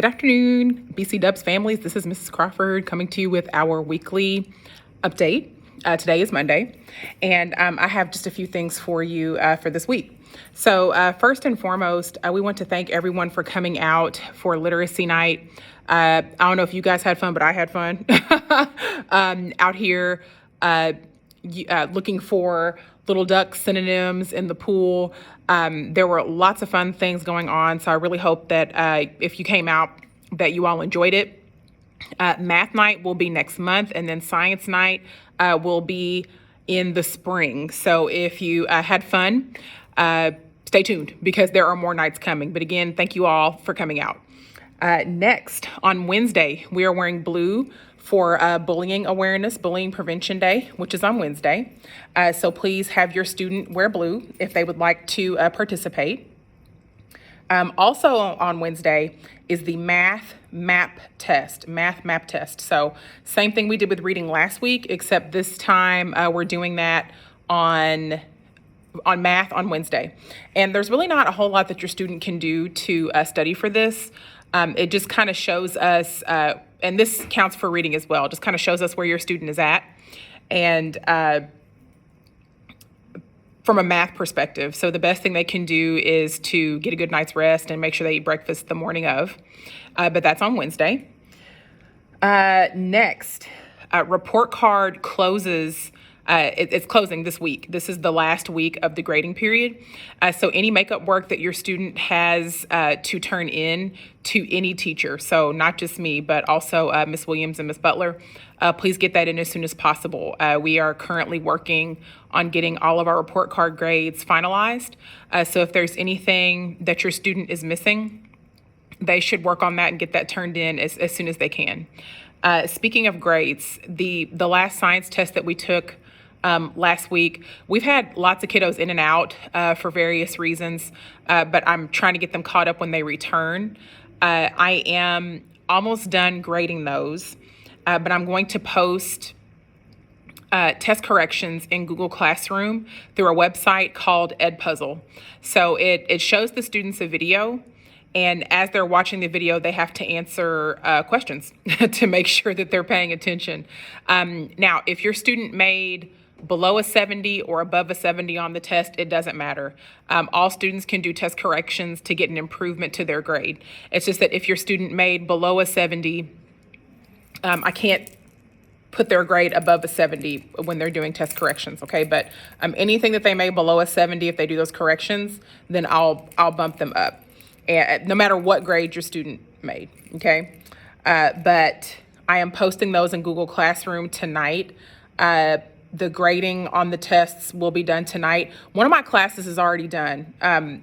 Good afternoon, BC Dubs families. This is Mrs. Crawford coming to you with our weekly update. Today is Monday, and I have just a few things for you for this week. So first and foremost, we want to thank everyone for coming out for Literacy Night. I don't know if you guys had fun, but I had fun out here looking for little duck synonyms in the pool. There were lots of fun things going on, so I really hope that if you came out, that you all enjoyed it. Math night will be next month, and then science night will be in the spring. So if you had fun, stay tuned because there are more nights coming. But again, thank you all for coming out. Next, on Wednesday, we are wearing blue for Bullying Awareness, Bullying Prevention Day, which is on Wednesday. So please have your student wear blue if they would like to participate. Also on Wednesday is the math map test. So same thing we did with reading last week, except this time we're doing that on math on Wednesday. And there's really not a whole lot that your student can do to study for this. It just kind of shows us, and this counts for reading as well, just kind of shows us where your student is at. And from a math perspective. So the best thing they can do is to get a good night's rest and make sure they eat breakfast the morning of. But that's on Wednesday. Next, report card closes. It's closing this week. This is the last week of the grading period. So any makeup work that your student has to turn in to any teacher, so not just me, but also Ms. Williams and Ms. Butler, please get that in as soon as possible. We are currently working on getting all of our report card grades finalized. So if there's anything that your student is missing, they should work on that and get that turned in as soon as they can. Speaking of grades, the last science test that we took last week, we've had lots of kiddos in and out for various reasons, but I'm trying to get them caught up when they return. I am almost done grading those, but I'm going to post test corrections in Google Classroom through a website called Edpuzzle. So it shows the students a video, and as they're watching the video, they have to answer questions to make sure that they're paying attention. Now, if your student made below a 70 or above a 70 on the test, it doesn't matter. All students can do test corrections to get an improvement to their grade. It's just that if your student made below a 70, I can't put their grade above a 70 when they're doing test corrections, okay? But anything that they made below a 70, if they do those corrections, then I'll bump them up, and no matter what grade your student made, okay? But I am posting those in Google Classroom tonight. The grading on the tests will be done tonight. One of my classes is already done. My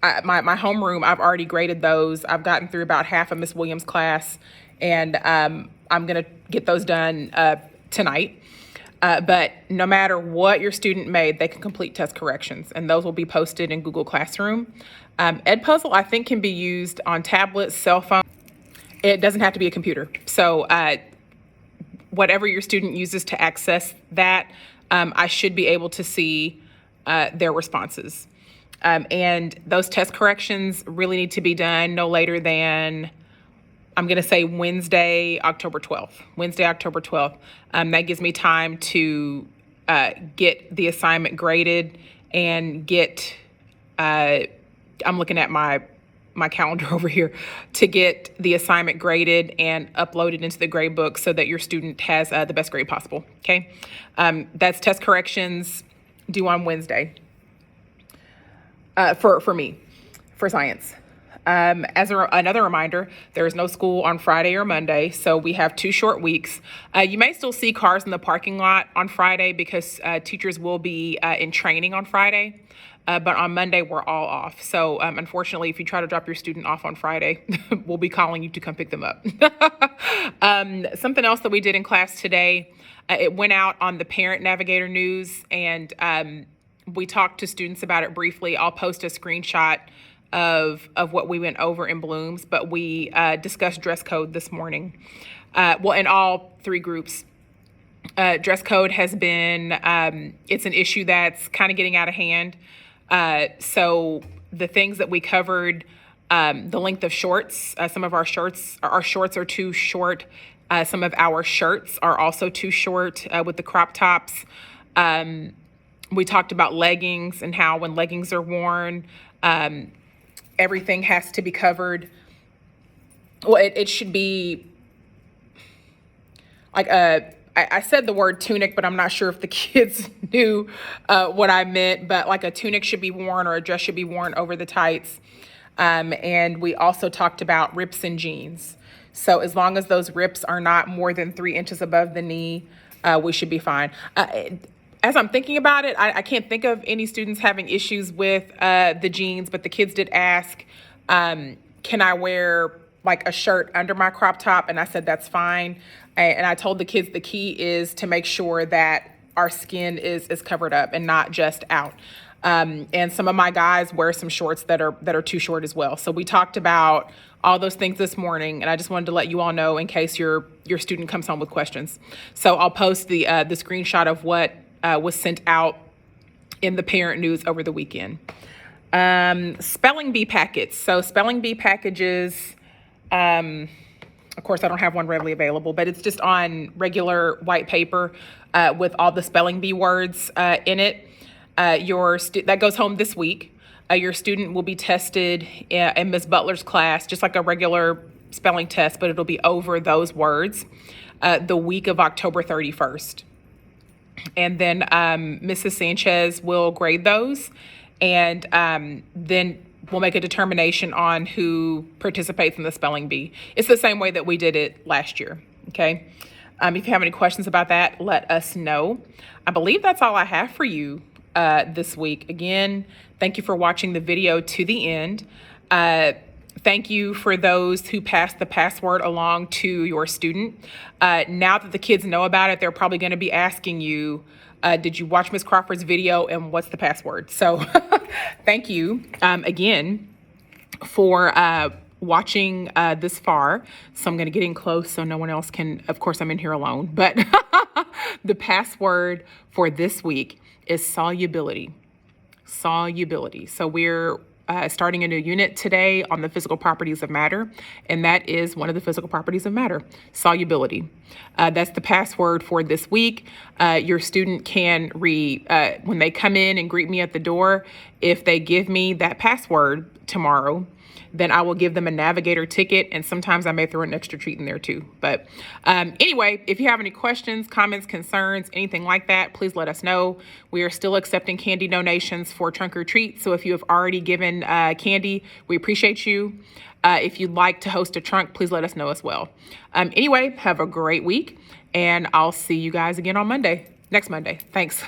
homeroom, I've already graded those. I've gotten through about half of Miss Williams' class, and I'm going to get those done tonight. But no matter what your student made, they can complete test corrections, and those will be posted in Google Classroom. Edpuzzle, I think, can be used on tablets, cell phone. It doesn't have to be a computer. So whatever your student uses to access that, I should be able to see their responses. And those test corrections really need to be done no later than, I'm going to say Wednesday, October 12th. That gives me time to get the assignment graded and get, I'm looking at my calendar over here, to get the assignment graded and uploaded into the grade book so that your student has the best grade possible, okay? That's test corrections due on Wednesday for me, for science. As another reminder, there is no school on Friday or Monday, so we have 2 short weeks. You may still see cars in the parking lot on Friday because teachers will be in training on Friday. But on Monday, we're all off. So unfortunately, if you try to drop your student off on Friday, we'll be calling you to come pick them up. Something else that we did in class today, it went out on the Parent Navigator News, and we talked to students about it briefly. I'll post a screenshot of what we went over in Bloom's, but we discussed dress code this morning. Well, in all 3 groups. Dress code has been, it's an issue that's kind of getting out of hand. So the things that we covered The length of shorts. Some of our shorts are too short. Some of our shirts are also too short with the crop tops. We talked about leggings and how when leggings are worn, everything has to be covered. Well, it should be like I said the word tunic, but I'm not sure if the kids knew what I meant. But like a tunic should be worn, or a dress should be worn over the tights. And we also talked about rips in jeans. So as long as those rips are not more than 3 inches above the knee, we should be fine. As I'm thinking about it, I can't think of any students having issues with the jeans, but the kids did ask, can I wear like a shirt under my crop top? And I said, that's fine. And I told the kids the key is to make sure that our skin is covered up and not just out. And some of my guys wear some shorts that are too short as well. So we talked about all those things this morning, and I just wanted to let you all know in case your student comes home with questions. So I'll post the screenshot of what was sent out in the parent news over the weekend. Spelling bee packets. So spelling bee packages, of course, I don't have one readily available, but it's just on regular white paper with all the spelling bee words in it. That goes home this week. Your student will be tested in Ms. Butler's class, just like a regular spelling test, but it'll be over those words the week of October 31st. And then Mrs. Sanchez will grade those, and then we'll make a determination on who participates in the spelling bee. It's the same way that we did it last year, okay? If you have any questions about that, let us know. I believe that's all I have for you this week. Again, thank you for watching the video to the end. Thank you for those who passed the password along to your student. Now that the kids know about it, they're probably going to be asking you, did you watch Ms. Crawford's video and what's the password? So thank you again for watching this far. So I'm going to get in close so no one else can, of course, I'm in here alone, but the password for this week is solubility. Solubility. So we're starting a new unit today on the physical properties of matter, and that is one of the physical properties of matter, solubility. That's the password for this week. Your student can when they come in and greet me at the door, if they give me that password tomorrow, then I will give them a navigator ticket, and sometimes I may throw an extra treat in there too. But anyway, if you have any questions, comments, concerns, anything like that, please let us know. We are still accepting candy donations for trunk or treat. So if you have already given candy, we appreciate you. If you'd like to host a trunk, please let us know as well. Anyway, have a great week, and I'll see you guys again on next Monday. Thanks.